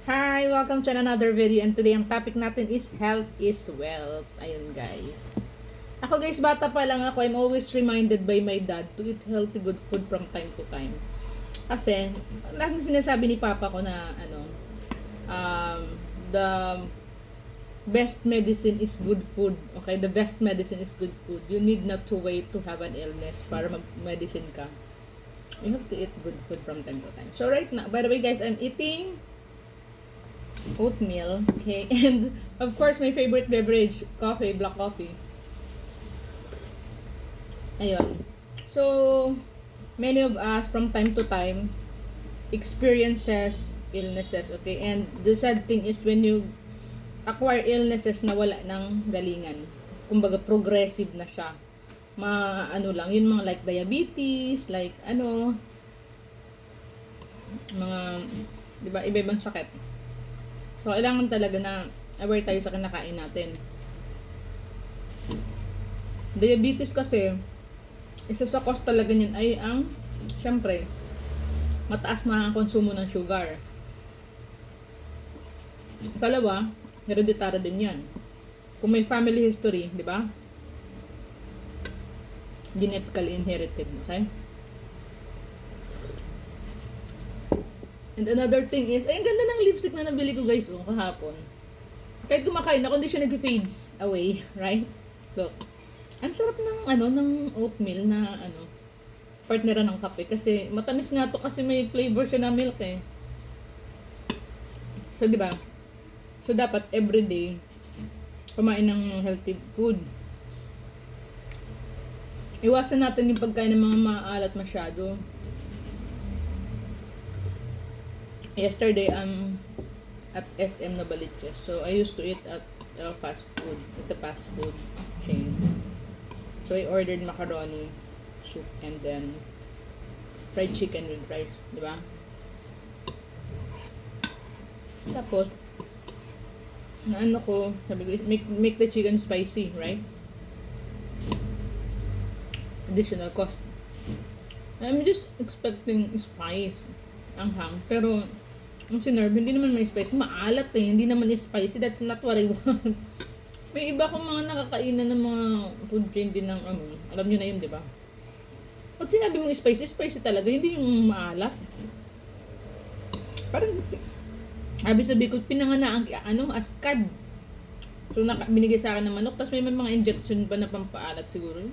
Hi! Welcome to another video and today ang topic natin is health is wealth. Ayun guys. Ako guys, bata pa lang ako, I'm always reminded by my dad to eat healthy good food from time to time. Kasi, laging sinasabi ni papa ko na um, the best medicine is good food. Okay? The best medicine is good food. You need not to wait to have an illness para mag-medicine ka. You have to eat good food from time to time. So right now, by the way guys, I'm eating oatmeal, okay, and of course my favorite beverage, coffee, black coffee. Ayun. So many of us from time to time experiences illnesses, okay, and the sad thing is when you acquire illnesses na wala ng galingan, kumbaga progressive na siya, lang yun, mga like diabetes, like mga, di ba, iba-ibang sakit. So, kailangan talaga na aware tayo sa kinakain natin. Diabetes kasi, isa sa cause talaga niyan ay ang, syempre, mataas na ang konsumo ng sugar. Kalawa, hereditary din yan. Kung may family history, di ba? Genetically inherited, okay? And another thing is, ay, ang ganda ng lipstick na nabili ko guys, kahapon. Kahit kumakain ako, hindi siya nag-fades away, right? Look. Ang sarap ng oatmeal na, partneran ng kape. Kasi, matamis nga to kasi may flavor siya na milk eh. So, di ba? So, dapat everyday, kumain ng healthy food. Iwasan natin yung pagkain ng mga maalat masyado. Yesterday, at SM Novaliches. So, I used to eat at fast food, at the fast food chain. So, I ordered macaroni, soup, and then fried chicken with rice. Di ba? Tapos, sabi ko, make the chicken spicy, right? Additional cost. I'm just expecting spice, anghang, pero ang sinerve, hindi naman may spicy. Maalat eh. Hindi naman spicy. That's not what I want. May iba akong mga nakakainan ng mga food chain din ng alam nyo na yun, di ba? Pag sinabi mong spicy, spicy talaga. Hindi yung maalat. Parang, sabi ko, pinanganaan askad. So, binigay sa akin ng manok. Tapos may mga injection pa na pampaalat siguro.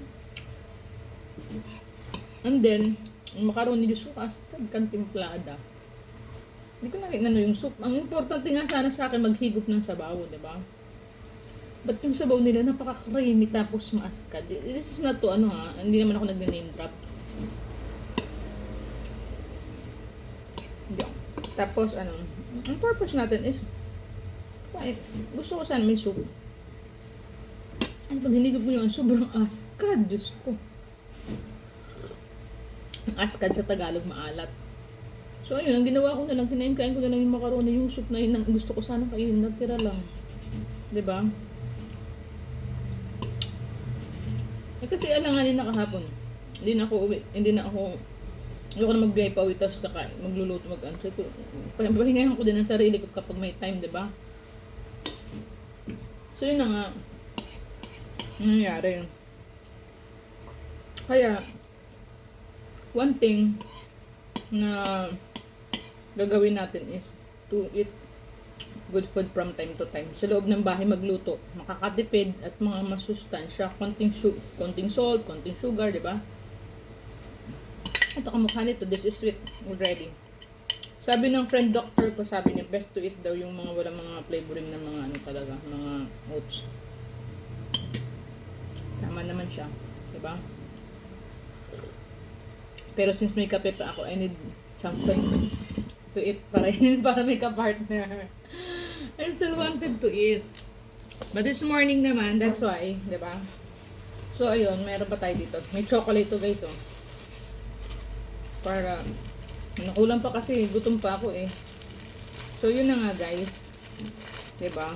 And then, ang macaroni juice ko, askad, kantimplada. Hindi ko nakikita yung soup. Ang importante nga sana sa akin maghigop ng sabaw, di ba? But yung sabaw nila napaka-creamy tapos maaskad. This is not to hindi naman ako nag-name drop. Hindi. Tapos ang purpose natin is gusto ko sana may soup. Pag hinigop mo yun, sobrang askad. Diyos ko. Ang askad sa Tagalog maalat. So, ayun, ang ginawa ko na lang, kain ko na lang yung macaroni, yung soup na yun, gusto ko sana kainin, natira lang. Diba? Kasi alanganin na kahapon. Hindi na ako magbiyay pa uwi, tapos magluluto, mag-answer ko. Pahingahan ko din ang sarili ko kapag may time, diba? So, yun na nga. Nangyari yun. Kaya, one thing na gagawin natin is to eat good food from time to time. Sa loob ng bahay magluto, makakatipid at mga masustansya, konting salt, konting sugar, di ba? Ito kamukha nito, this is sweet already. Sabi ng friend doctor ko, sabi niya best to eat daw yung mga walang mga flavoring ng mga talaga, mga oats. Tama naman siya, di ba? Pero since may kape pa ako, I need something to eat para may ka-partner. I still wanted to eat. But this morning naman, that's why, di ba? So, ayun, meron pa tayo dito. May chocolate to guys, oh. Para, nakulang pa kasi, gutom pa ako eh. So, yun na nga guys. Di ba?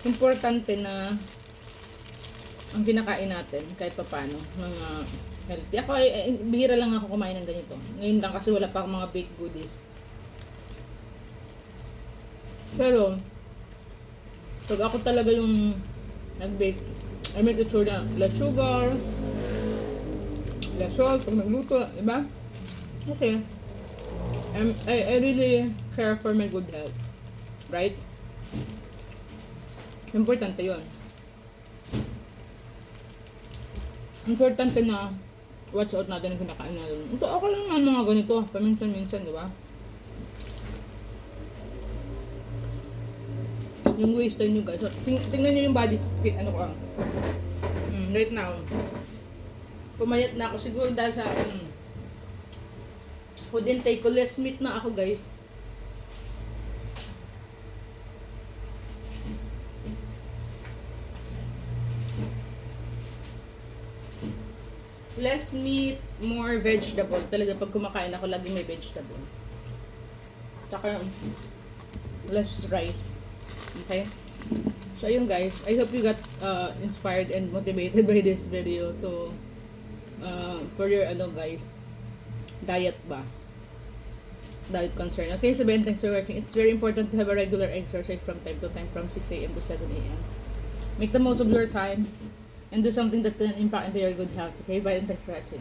Importante na ang kinakain natin, kahit pa paano, mga healthy. Ako, bihira lang ako kumain ng ganito. Ngayon lang kasi wala pa akong mga baked goodies. Pero, pag ako talaga yung nag-bake, I make it sure na less sugar, less salt pag nagluto, diba? Kasi, I really care for my good health. Right? Importante yun. Importante na watch out natin yung kinakain natin. Ito, ako lang naman mga ganito. Paminsan-minsan, di ba? Yung waistline nyo guys. So, tingnan nyo yung body fit. Ano ko right now. Pumayat na ako. Siguro dahil sa food intake ko. Less meat na ako guys. Less meat, more vegetable. Talaga pag kumakain ako, lagi may vegetable. Tsaka, less rice. Okay? So, ayun guys. I hope you got inspired and motivated by this video to for your guys, diet ba? Diet concern. Okay, so Ben, thanks for watching. It's very important to have a regular exercise from time to time from 6 a.m. to 7 a.m. Make the most of your time and do something that can impact into your good health. Okay, bye and thanks for watching.